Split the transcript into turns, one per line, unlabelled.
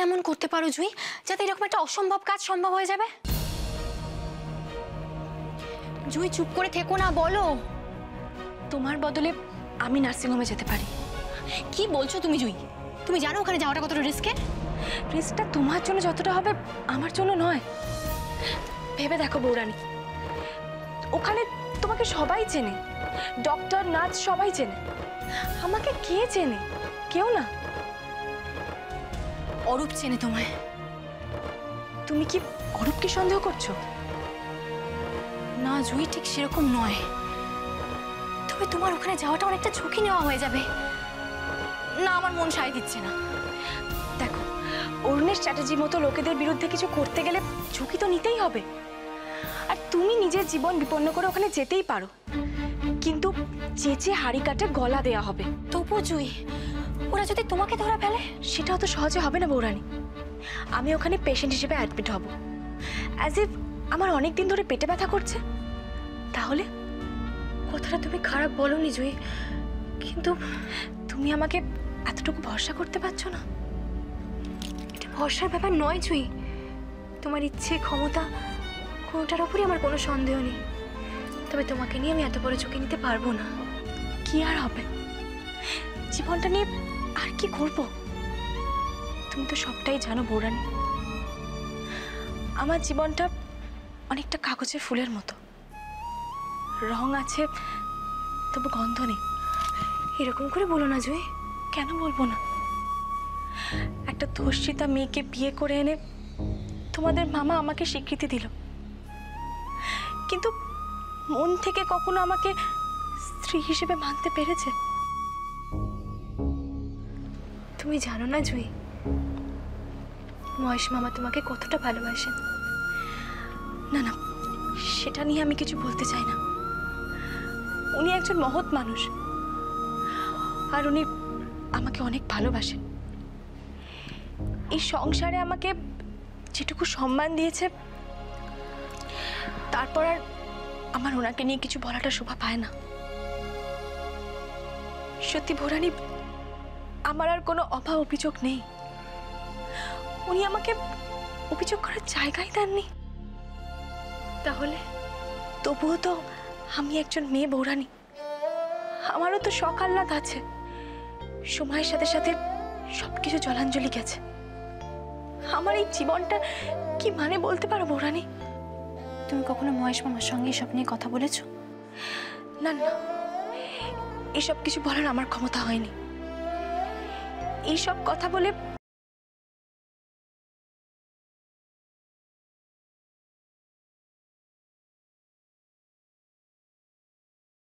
এমন করতে পারো জুই যাতে এরকম একটা অসম্ভব কাজ সম্ভব হয়ে যাবে? জুই চুপ করে থেকো না, বলো।
তোমার বদলে আমি নার্সিংহোমে যেতে পারি।
কি বলছো তুমি জুই? তুমি জানো ওখানে যাওয়াটা কতটা রিস্কের?
রিস্কটা তোমার জন্য যতটা হবে আমার জন্য নয়। ভেবে দেখো বৌরানী, ওখানে তোমাকে সবাই চেনে, ডক্টর নার্স সবাই চেনে। আমাকে কে চেনে? কেউ না।
অরূপ চেনে তোমায়।
তুমি কি অরূপকে সন্দেহ করছো?
না জুই, ঠিক সেরকম নয়, তবে তোমার ওখানে যাওয়াটা অনেকটা ঝুঁকি নেওয়া হয়ে যাবে। না, আমার মন সায় দিচ্ছে না।
দেখো, অরুণেশ চ্যাটার্জির মতো লোকেদের বিরুদ্ধে কিছু করতে গেলে ঝুঁকি তো নিতেই হবে। আর তুমি নিজের জীবন বিপন্ন করে ওখানে যেতেই পারো, কিন্তু চেঁচে হাড়ি কাটে গলা দেয়া হবে।
তবু জুই, ওরা যদি তোমাকে ধরা ফেলে?
সেটা অত সহজে হবে না বৌরানী। আমি ওখানে পেশেন্ট হিসেবে অ্যাডমিট হব, অ্যাজ ইফ আমার অনেক দিন ধরে পেটে ব্যথা করছে। তাহলে
কথাটা তুমি খারাপ বলোনি জুই,
কিন্তু তুমি আমাকে এতটুকু ভরসা করতে পারছো না?
এটা ভরসার ব্যাপার নয় জুই। তোমার ইচ্ছে ক্ষমতা কোনোটার ওপরই আমার কোনো সন্দেহ নেই, তবে তোমাকে নিয়ে আমি এত বড় ঝুঁকি নিতে পারবো না।
কি আর হবে? জীবনটা নিয়ে আর কি করব? তুমি তো সবটাই জানো বৌরানী। আমার জীবনটা অনেকটা কাগজের ফুলের মতো, রং আছে তবু গন্ধ নেই।
এরকম করে বলো না জুই।
কেন বলবো না? একটা ধর্ষিতা মেয়েকে বিয়ে করে এনে তোমাদের মামা আমাকে স্বীকৃতি দিল, কিন্তু মন থেকে কখনো আমাকে স্ত্রী হিসেবে মানতে পেরেছে?
তুমি জানো না জুই, মহেশ মামা তোমাকে কতটা ভালোবাসেন।
না না, সেটা নিয়ে আমি কিছু বলতে চাই না। উনি একজন মহৎ মানুষ, আর উনি আমাকে অনেক ভালোবাসেন। এই সংসারে আমাকে যেটুকু সম্মান দিয়েছে, তারপর আর আমার ওনাকে নিয়ে কিছু বলাটা শোভা পায় না। সত্যি ভোরানি, আমার আর কোনো অভাব অভিযোগ নেই। উনি আমাকে অভিযোগ করার জায়গাই দেননি।
তাহলে
তবুও তো আমি একজন মেয়ে বৌরানী, আমারও তো শখ আহ্লাদ আছে। সময়ের সাথে সাথে সবকিছু জলাঞ্জলি গেছে। আমার এই জীবনটা কি মানে বলতে পারো বৌরানী?
তুমি কখনো মহেশ মামার সঙ্গে এসব নিয়ে কথা বলেছো?
না না, এসব কিছু বলার আমার ক্ষমতা হয়নি। এইসব কথা বলে